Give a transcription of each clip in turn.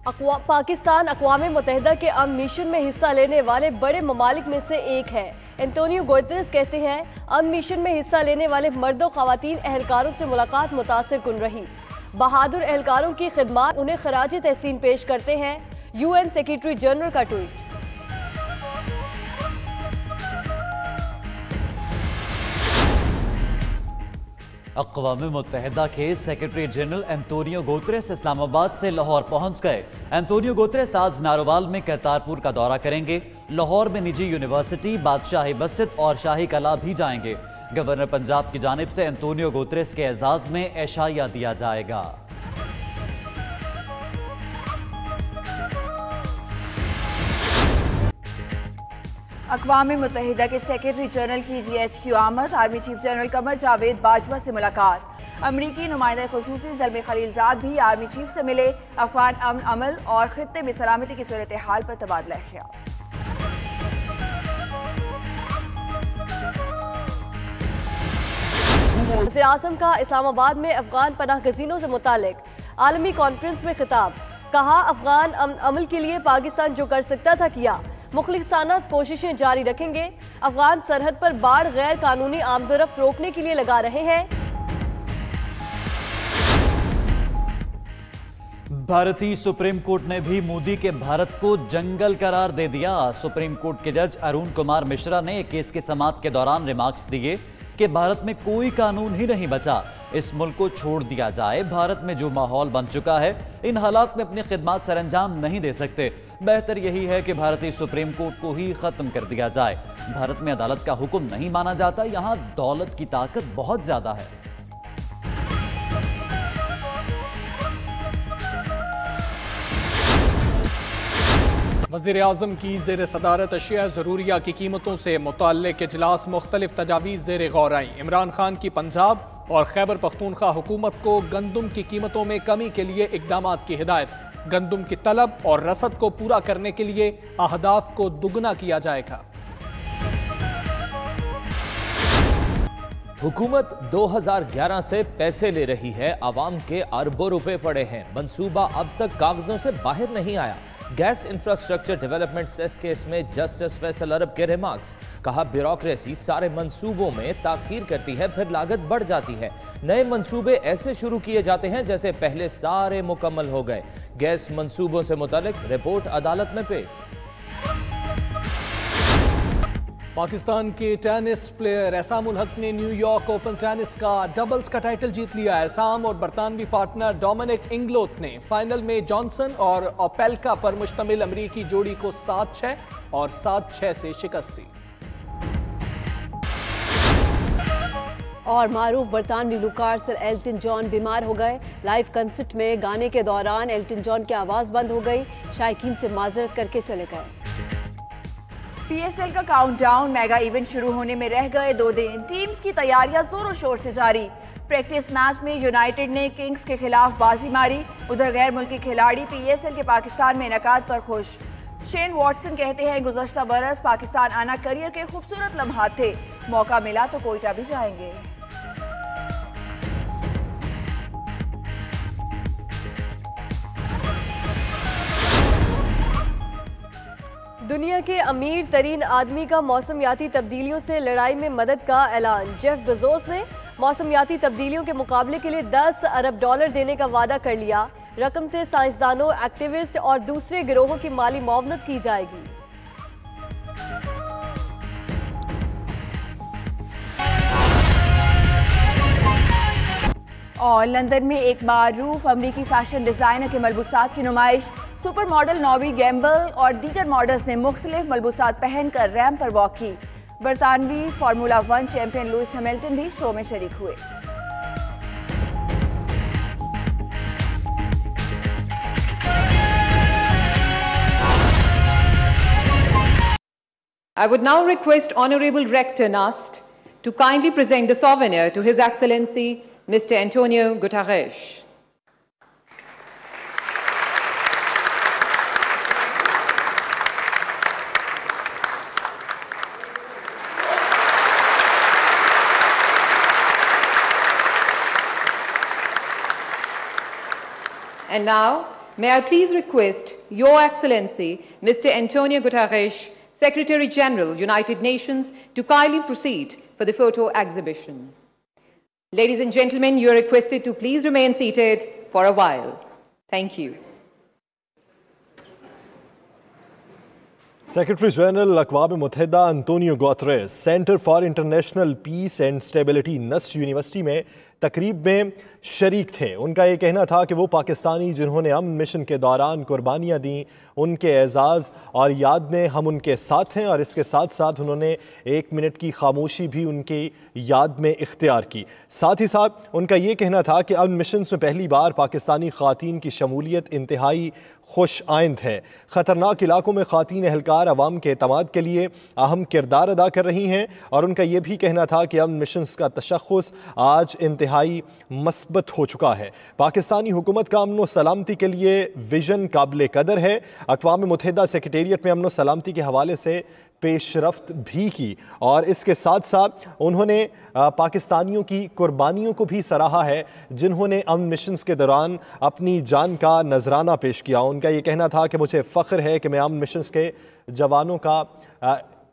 पाकिस्तान अक़वाम मुत्तहिदा के अमन मिशन में हिस्सा लेने वाले बड़े ममालिक में से एक है। एंटोनियो गुतेरेस कहते हैं, अमन मिशन में हिस्सा लेने वाले मर्दों ख़वातीन एहलकारों से मुलाकात मुतासिर कुन रही। बहादुर एहलकारों की खिदमात उन्हें खराज तहसीन पेश करते हैं। UN सेक्रेटरी जनरल का ट्वीट। अक़वाम मुत्तहिदा के secretary general Antonio Guterres Islamabad से लाहौर पहुंच गए। एंटोनियो गुतेरेस आज नारोवाल में करतारपुर का दौरा करेंगे। लाहौर में निजी यूनिवर्सिटी, बादशाही मस्जिद और शाही कला भी जाएंगे। गवर्नर पंजाब की जानिब से एंटोनियो गुतेरेस के एजाज में एशाइया दिया जाएगा। अक़वाम मुत्तहिदा के सेक्रेटरी जनरल की GHQ आमद। Army chief general Qamar Javed Bajwa से मुलाकात। अमरीकी नुमाइंदा खुसूसी ज़ल्मी खलीलजाद भी आर्मी चीफ से मिले। अफगान अमन अमल और खित्ते में सलामती की सूरत हाल पर तबादला ख्याल। वज़ीर आज़म का इस्लामाबाद में अफगान पनाह गज़ीनों से मुतालिक आलमी कॉन्फ्रेंस में खिताब। कहा, अफगान अमल के लिए पाकिस्तान जो कर सकता था किया। मुखलिसाना कोशिशें जारी रखेंगे। अफगान सरहद पर बाढ़ गैर कानूनी आमदोरफ्त रोकने के लिए लगा रहे हैं। भारतीय सुप्रीम कोर्ट ने भी मोदी के भारत को जंगल करार दे दिया। सुप्रीम कोर्ट के जज अरुण कुमार मिश्रा ने केस की समाअत के दौरान रिमार्क्स दिए कि भारत में कोई कानून ही नहीं बचा, इस मुल्क को छोड़ दिया जाए। भारत में जो माहौल बन चुका है, इन हालात में अपनी खिदमत सरअंजाम नहीं दे सकते। बेहतर यही है कि भारतीय सुप्रीम कोर्ट को ही खत्म कर दिया जाए। भारत में अदालत का हुक्म नहीं माना जाता, यहाँ दौलत की ताकत बहुत ज्यादा है। वज़ीर आज़म की ज़ेर सदारत अशिया ज़रूरिया की कीमतों से मुताल्लिक़ इजलास मुख्तलिफ तजावीज़ ज़ेर गौर आई। इमरान खान की पंजाब और खैबर पख्तूनख्वा हुकूमत को गंदुम की कीमतों में कमी के लिए इक़दामात की हिदायत। गंदुम की तलब और रसद को पूरा करने के लिए अहदाफ को दुगना किया जाएगा। हुकूमत 2011 से पैसे ले रही है, आवाम के अरबों रुपए पड़े हैं, मंसूबा अब तक कागजों से बाहर नहीं आया। Gas infrastructure development cess case में जस्टिस फैसल अरब के रिमार्क्स। कहा, ब्यूरोक्रेसी सारे मंसूबों में ताखीर करती है, फिर लागत बढ़ जाती है। नए मंसूबे ऐसे शुरू किए जाते हैं जैसे पहले सारे मुकम्मल हो गए। गैस मंसूबों से मुतालिक रिपोर्ट अदालत में पेश। पाकिस्तान के टेनिस प्लेयर एहसान उल हक ने न्यूयॉर्क ओपन टेनिस का डबल्स का टाइटल जीत लिया। एहसान और बरतानवी पार्टनर डोमिनिक इंगलोथ ने फाइनल में जॉनसन और ओपेल्का पर मुश्तमिल अमरीकी जोड़ी को 7-6 और 7-6 से शिकस्त दी। और मारूफ बरतानवी गुलकार सर एल्टन जॉन बीमार हो गए। लाइव कंसर्ट में गाने के दौरान एल्टन जॉन की आवाज़ बंद हो गई, शायकीन से माजरत करके चले गए। PSL का काउंटडाउन मेगा इवेंट शुरू होने में रह गए 2 दिन। टीम्स की तैयारियां जोरों शोर से जारी। प्रैक्टिस मैच में यूनाइटेड ने किंग्स के खिलाफ बाजी मारी। उधर गैर मुल्की खिलाड़ी PSL के पाकिस्तान में इनेकाद पर खुश। शेन वॉटसन कहते हैं, गुज़श्ता बरस पाकिस्तान आना करियर के खूबसूरत लम्हात थे, मौका मिला तो कोयटा भी जाएंगे। दुनिया के अमीर तरीन आदमी का मौसमियाती तब्दीलियों से लड़ाई में मदद का ऐलान। जेफ बेजोस ने मौसमियाती तब्दीलियों के मुकाबले के लिए $10 अरब देने का वादा कर लिया। रकम से साइंसदानों, एक्टिविस्ट और दूसरे गिरोहों की माली मुआवनत की जाएगी। और लंदन में एक मारूफ अमरीकी फैशन डिजाइनर के मलबूसात की नुमाइश। सुपर मॉडल नॉवी गैम्बल और दीगर मॉडल्स ने मुख्तलिफ मलबूसात पहनकर रैंप पर वॉक की। बरतानवी फार्मूला 1 चैंपियन लुइस हैमिल्टन भी शो में शरीक हुए। I would now request Honorable Rector Nast to kindly present the souvenir to His Excellency Mr. Antonio Guterres. And now, may I please request Your Excellency, Mr. Antonio Guterres, Secretary General, United Nations, to kindly proceed for the photo exhibition. Ladies and gentlemen, you are requested to please remain seated for a while. Thank you. Secretary general अक़वाम मुत्तहिदा Antonio Guterres centre for international peace and stability NUST university में तकरीब में शरीक थे। उनका ये कहना था कि वो पाकिस्तानी जिन्होंने अमन मिशन के दौरान कुर्बानियाँ दी, उनके एजाज़ और याद में हम उनके साथ हैं और इसके साथ साथ उन्होंने 1 मिनट की खामोशी भी उनकी याद में इख्तियार की। साथ ही साथ उनका ये कहना था कि अमन मिशन में पहली बार पाकिस्तानी ख़वातीन की शमूलियत इंतहाई खुश आइंद है। ख़तरनाक इलाकों में ख़वातीन एहलकार अवाम के एतमाद के लिए अहम किरदार अदा कर रही हैं और उनका ये भी कहना था कि अमन मिशन का तशख़्ख़ुस आज इंतहाई मस्बत हो चुका है। पाकिस्तानी हुकूमत का अमन व सलामती के लिए विजन काबिल कदर है। अक़वाम मुत्तहिदा सेक्रेटेरिएट में अमन व सलामती के हवाले से पेशरफ्त भी की और इसके साथ साथ उन्होंने पाकिस्तानियों की कुर्बानियों को भी सराहा है जिन्होंने अमन मिशंस के दौरान अपनी जान का नजराना पेश किया। उनका ये कहना था कि मुझे फ़ख्र है कि मैं अमन मिशंस के जवानों का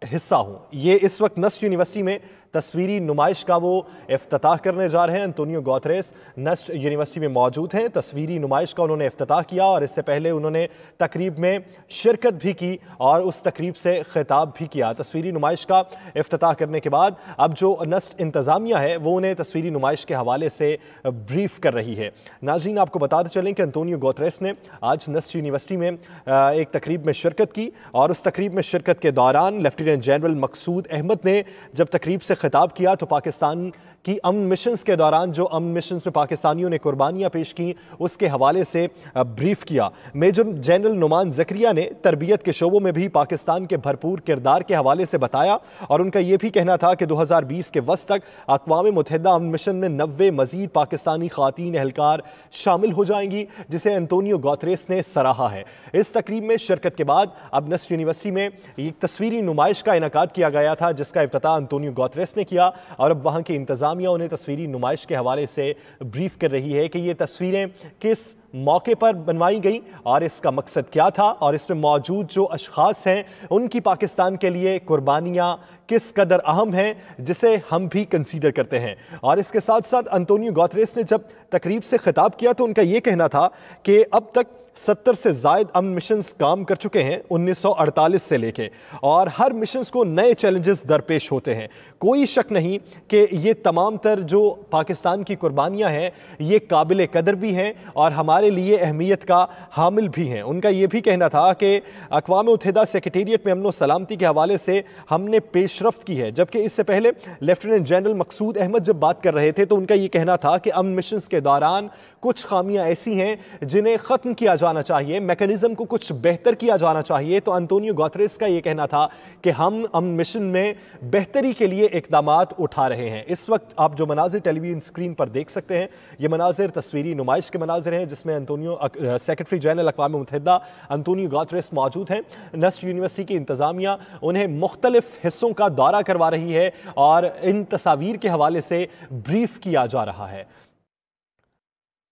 हिस्सा हूँ। ये इस वक्त नस्ट यूनिवर्सिटी में तस्वीरी नुमाइश का वो इफ्तिताह करने जा रहे हैं। अंतोनियो गुतेरेस नस्ट यूनिवर्सिटी में मौजूद हैं। तस्वीरी नुमाइश का उन्होंने इफ्तिताह किया और इससे पहले उन्होंने तकरीब में शिरकत भी की और उस तकरीब से खिताब भी किया। तस्वीरी नुमाइश का इफ्तिताह करने के बाद अब जो नस्ट इंतज़ामिया है वो उन्हें तस्वीरी नुमाइश के हवाले से ब्रीफ कर रही है। नाज़रीन, आपको बताते चलें कि अंतोनियो गुतेरेस ने आज नस्ट यूनिवर्सिटी में एक तकरीब में शिरकत की और उस तकरीब में शिरकत के दौरान लेफ्टिनेंट जनरल मकसूद अहमद ने जब तकरीब से खिताब किया तो पाकिस्तान की अमन मिशंस के दौरान जो अमन मिशंस में पाकिस्तानियों ने कुर्बानियां पेश की उसके हवाले से ब्रीफ किया। मेजर जनरल नुमान ज़करिया ने तरबियत के शोबों में भी पाकिस्तान के भरपूर किरदार के हवाले से बताया और उनका यह भी कहना था कि 2020 के वस्त तक अक़वाम मुत्तहिदा अमन मिशन में 90 मजीद पाकिस्तानी ख़वातीन एहलकार शामिल हो जाएंगी, जिसे अंतोनियो गुतेरेस ने सराहा है। इस तकरीब में शिरकत के बाद अब नस्ट यूनिवर्सिटी में एक तस्वीरी नुमाइश का इनेकाद किया गया था जिसका इफ्तिताह अंतोनियो गुतेरेस ने किया और अब वहाँ के इंतज़ामिया उन्हें तस्वीरी नुमाइश के हवाले से ब्रीफ कर रही है कि ये तस्वीरें किस मौके पर बनवाई गई और इसका मकसद क्या था और इसमें मौजूद जो अशखास हैं उनकी पाकिस्तान के लिए कुर्बानियाँ किस कदर अहम हैं जिसे हम भी कंसीडर करते हैं। और इसके साथ साथ अंतोनियो गुतेरेस ने जब तकरीब से खिताब किया तो उनका ये कहना था कि अब तक 70 से ज़ायद अमन मिशंस काम कर चुके हैं 1948 से लेके और हर मिशंस को नए चैलेंजेस दरपेश होते हैं। कोई शक नहीं कि ये तमाम तर जो पाकिस्तान की कुर्बानियाँ हैं ये काबिल कदर भी हैं और हमारे लिए अहमियत का हामिल भी हैं। उनका ये भी कहना था कि अक़वाम मुत्तहिदा सेक्रेटेरिएट में अमन व सलामती के हवाले से हमने पेशरफ्त की है, जबकि इससे पहले लेफ्टिनेंट जनरल मकसूद अहमद जब बात कर रहे थे तो उनका ये कहना था कि अमन मिशंस के दौरान कुछ खामियाँ ऐसी हैं जिन्हें ख़त्म किया जाना चाहिए, मैकेनिज्म को कुछ बेहतर किया जाना चाहिए। तो अंतोनियो गुतेरेस का ये कहना था कि हम अमन मिशन में बेहतरी के लिए इक़दामात उठा रहे हैं। इस वक्त आप जो मनाजिर टेलीविजन स्क्रीन पर देख सकते हैं ये मनाजिर तस्वीरी नुमाइश के मनाजिर हैं जिसमें सेक्रेटरी जनरल अक़वाम मुत्तहिदा अंतोनियो गुतेरेस मौजूद हैं। नस्ट यूनिवर्सिटी की इंतज़ामिया उन्हें मुख्तलिफ हिस्सों का दौरा करवा रही है और इन तस्वीर के हवाले से ब्रीफ किया जा रहा है।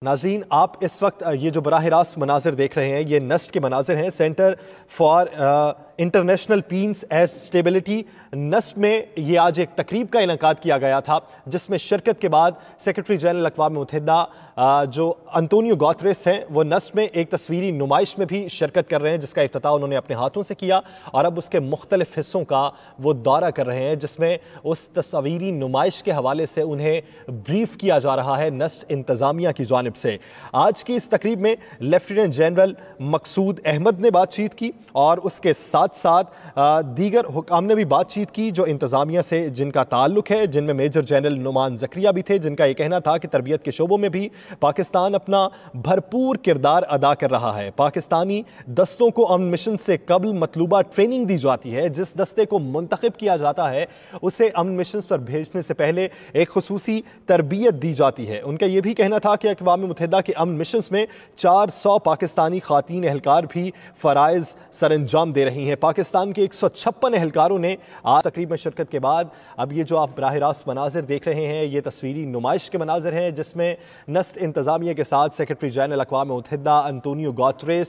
नाज़रीन, आप इस वक्त ये जो बराह रास्त मनाजिर देख रहे हैं ये नस्ट के मनाजिर हैं। Center for international peace and stability NUST में ये आज एक तकरीब का इनेकाद किया गया था जिसमें शिरकत के बाद सेक्रेटरी जनरल अक़वाम मुत्तहिदा जो अंतोनियो गुतेरेस हैं वो नस्ट में एक तस्वीरी नुमाइश में भी शिरकत कर रहे हैं जिसका इफ्तिताह उन्होंने अपने हाथों से किया और अब उसके मुख्तलिफ हिस्सों का वो दौरा कर रहे हैं जिसमें उस तस्वीरी नुमाइश के हवाले से उन्हें ब्रीफ किया जा रहा है नस्ट इंतज़ामिया की जानिब से। आज की इस तकरीब में लेफ्टिनेंट जनरल मकसूद अहमद ने बातचीत की और उसके साथ साथ दीगर हुकाम ने भी बातचीत की जो इंतज़ामिया से जिनका ताल्लुक है, जिनमें मेजर जनरल नुमान ज़करिया भी थे जिनका ये कहना था कि तरबियत के शोबों में भी पाकिस्तान अपना भरपूर किरदार अदा कर रहा है। पाकिस्तानी दस्तों को अमन मिशन से कबल मतलूबा ट्रेनिंग दी जाती है। जिस दस्ते को मुंतखब किया जाता है उसे अमन मिशन पर भेजने से पहले एक खुसूसी तरबियत दी जाती है। उनका यह भी कहना था कि अक़वाम मुत्तहिदा के अमन मिशन में 400 पाकिस्तानी ख़वातीन एहलकार भी फ़राइज़ सर अंजाम दे रही हैं। पाकिस्तान के 156 एहलकारों ने आज तकरीब में शिरकत के बाद अब ये जो आप बराह रास्त मनाजिर देख रहे हैं, ये तस्वीरी नुमाइश के मनाजिर हैं जिसमें नस्ट इंतज़ामिया के साथ सेक्रेटरी जनरल अक़वाम मुत्तहिदा एंटोनियो गुतेरेस